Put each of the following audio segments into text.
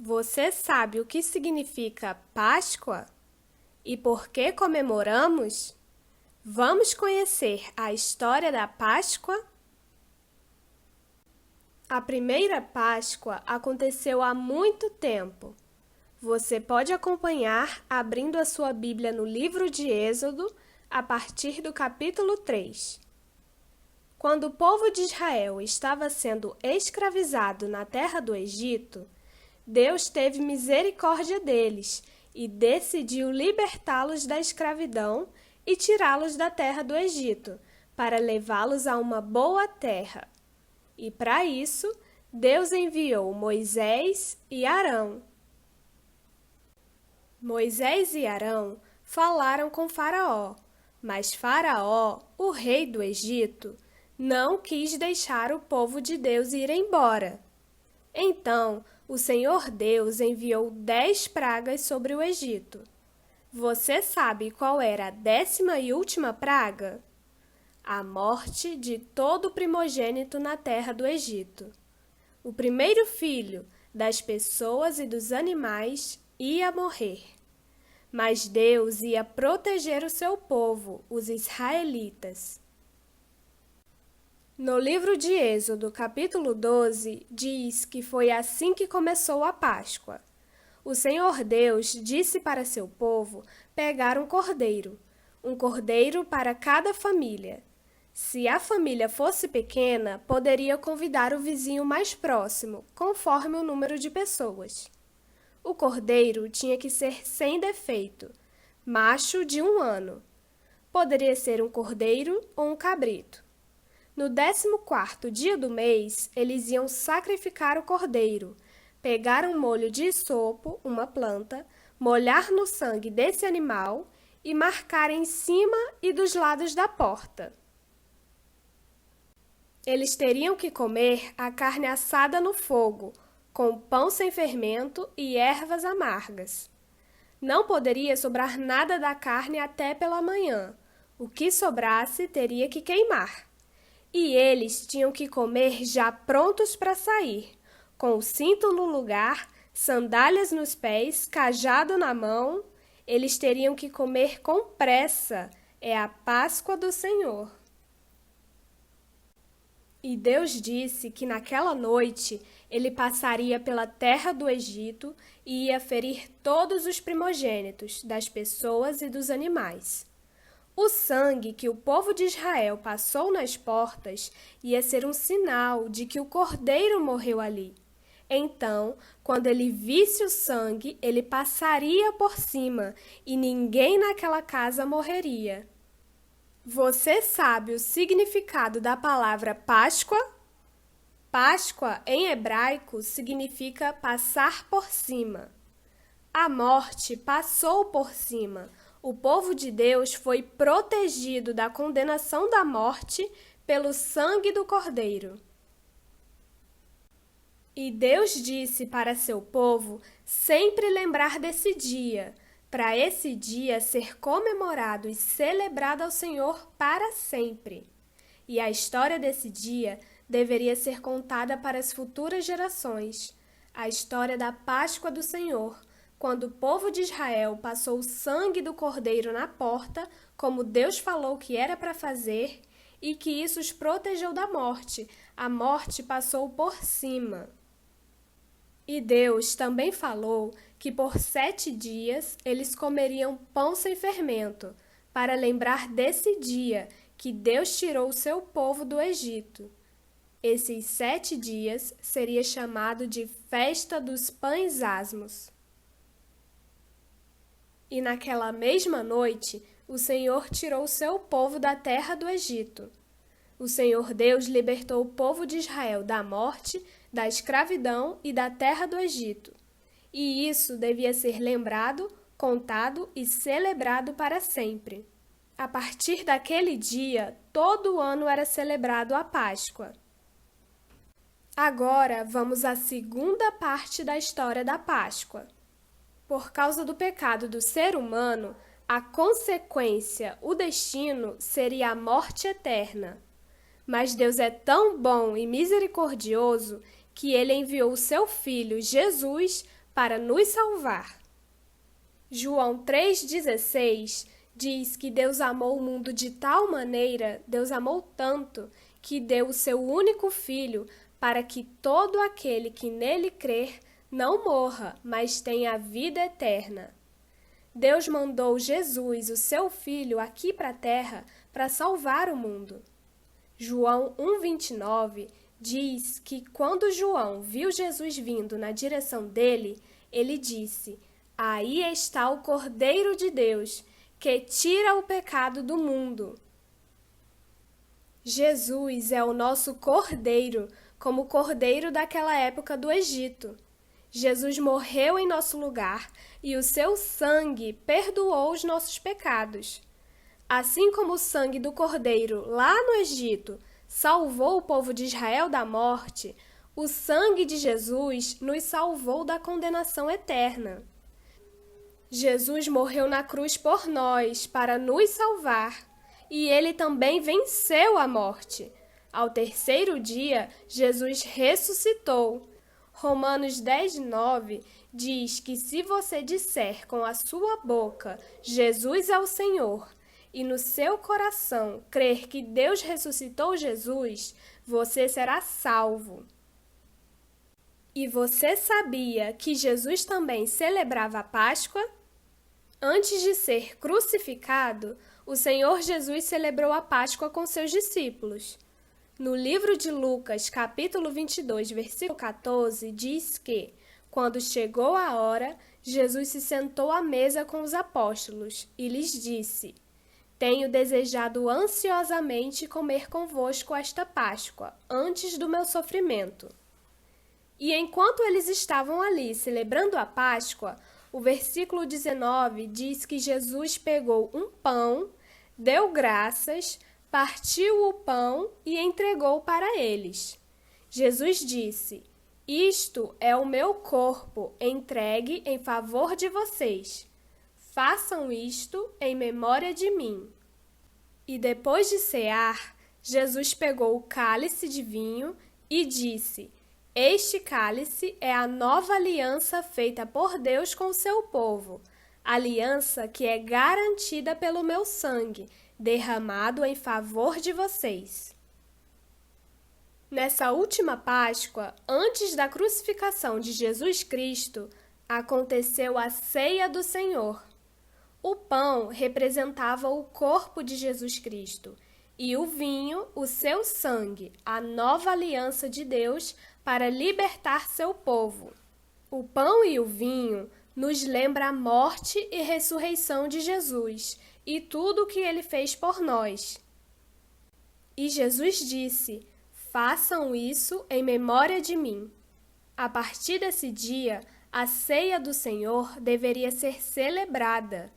Você sabe o que significa Páscoa? E por que comemoramos? Vamos conhecer a história da Páscoa? A primeira Páscoa aconteceu há muito tempo. Você pode acompanhar abrindo a sua Bíblia no livro de Êxodo, a partir do capítulo 3. Quando o povo de Israel estava sendo escravizado na terra do Egito, Deus teve misericórdia deles e decidiu libertá-los da escravidão e tirá-los da terra do Egito, para levá-los a uma boa terra. E para isso, Deus enviou Moisés e Arão. Moisés e Arão falaram com Faraó, mas Faraó, o rei do Egito, não quis deixar o povo de Deus ir embora. Então, o Senhor Deus enviou 10 pragas sobre o Egito. Você sabe qual era a 10ª e última praga? A morte de todo primogênito na terra do Egito. O primeiro filho das pessoas e dos animais ia morrer. Mas Deus ia proteger o seu povo, os israelitas. No livro de Êxodo, capítulo 12, diz que foi assim que começou a Páscoa. O Senhor Deus disse para seu povo pegar um cordeiro para cada família. Se a família fosse pequena, poderia convidar o vizinho mais próximo, conforme o número de pessoas. O cordeiro tinha que ser sem defeito, macho de 1 ano. Poderia ser um cordeiro ou um cabrito. No 14º dia do mês, eles iam sacrificar o cordeiro, pegar um molho de isopo, uma planta, molhar no sangue desse animal e marcar em cima e dos lados da porta. Eles teriam que comer a carne assada no fogo, com pão sem fermento e ervas amargas. Não poderia sobrar nada da carne até pela manhã. O que sobrasse teria que queimar. E eles tinham que comer já prontos para sair, com o cinto no lugar, sandálias nos pés, cajado na mão. Eles teriam que comer com pressa. É a Páscoa do Senhor. E Deus disse que naquela noite ele passaria pela terra do Egito e ia ferir todos os primogênitos das pessoas e dos animais. O sangue que o povo de Israel passou nas portas ia ser um sinal de que o cordeiro morreu ali. Então, quando ele visse o sangue, ele passaria por cima e ninguém naquela casa morreria. Você sabe o significado da palavra Páscoa? Páscoa, em hebraico, significa passar por cima. A morte passou por cima. O povo de Deus foi protegido da condenação da morte pelo sangue do Cordeiro. E Deus disse para seu povo sempre lembrar desse dia, para esse dia ser comemorado e celebrado ao Senhor para sempre. E a história desse dia deveria ser contada para as futuras gerações. A história da Páscoa do Senhor, quando o povo de Israel passou o sangue do cordeiro na porta, como Deus falou que era para fazer, e que isso os protegeu da morte. A morte passou por cima. E Deus também falou que por 7 dias eles comeriam pão sem fermento, para lembrar desse dia que Deus tirou o seu povo do Egito. Esses 7 dias seria chamado de Festa dos Pães Asmos. E naquela mesma noite, o Senhor tirou o seu povo da terra do Egito. O Senhor Deus libertou o povo de Israel da morte, da escravidão e da terra do Egito. E isso devia ser lembrado, contado e celebrado para sempre. A partir daquele dia, todo ano era celebrado a Páscoa. Agora vamos à segunda parte da história da Páscoa. Por causa do pecado do ser humano, a consequência, o destino, seria a morte eterna. Mas Deus é tão bom e misericordioso que ele enviou o seu Filho, Jesus, para nos salvar. João 3,16 diz que Deus amou o mundo de tal maneira, Deus amou tanto, que deu o seu único Filho para que todo aquele que nele crer não morra, mas tenha a vida eterna. Deus mandou Jesus, o seu Filho, aqui para a terra para salvar o mundo. João 1,29 diz que quando João viu Jesus vindo na direção dele, ele disse: "Aí está o Cordeiro de Deus, que tira o pecado do mundo." Jesus é o nosso Cordeiro, como o Cordeiro daquela época do Egito. Jesus morreu em nosso lugar e o seu sangue perdoou os nossos pecados. Assim como o sangue do Cordeiro lá no Egito salvou o povo de Israel da morte, o sangue de Jesus nos salvou da condenação eterna. Jesus morreu na cruz por nós para nos salvar e ele também venceu a morte. Ao terceiro dia, Jesus ressuscitou. Romanos 10,9 diz que se você disser com a sua boca Jesus é o Senhor e no seu coração crer que Deus ressuscitou Jesus, você será salvo. E você sabia que Jesus também celebrava a Páscoa? Antes de ser crucificado, o Senhor Jesus celebrou a Páscoa com seus discípulos. No livro de Lucas, capítulo 22, versículo 14, diz que, quando chegou a hora, Jesus se sentou à mesa com os apóstolos e lhes disse: "Tenho desejado ansiosamente comer convosco esta Páscoa, antes do meu sofrimento." E enquanto eles estavam ali celebrando a Páscoa, o versículo 19 diz que Jesus pegou um pão, deu graças, partiu o pão e entregou para eles. Jesus disse: "Isto é o meu corpo, entregue em favor de vocês. Façam isto em memória de mim." E depois de cear, Jesus pegou o cálice de vinho e disse: "Este cálice é a nova aliança feita por Deus com o seu povo, aliança que é garantida pelo meu sangue, derramado em favor de vocês." Nessa última Páscoa, antes da crucificação de Jesus Cristo, aconteceu a ceia do Senhor. O pão representava o corpo de Jesus Cristo e o vinho, o seu sangue, a nova aliança de Deus para libertar seu povo. O pão e o vinho nos lembra a morte e ressurreição de Jesus e tudo o que ele fez por nós. E Jesus disse: "Façam isso em memória de mim." A partir desse dia, a ceia do Senhor deveria ser celebrada.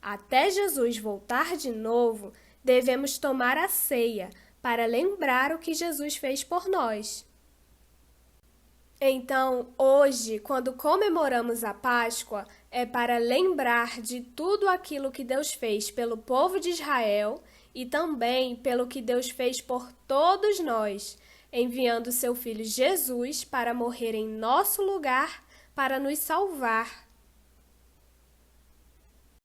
Até Jesus voltar de novo, devemos tomar a ceia para lembrar o que Jesus fez por nós. Então, hoje, quando comemoramos a Páscoa, é para lembrar de tudo aquilo que Deus fez pelo povo de Israel e também pelo que Deus fez por todos nós, enviando seu Filho Jesus para morrer em nosso lugar para nos salvar.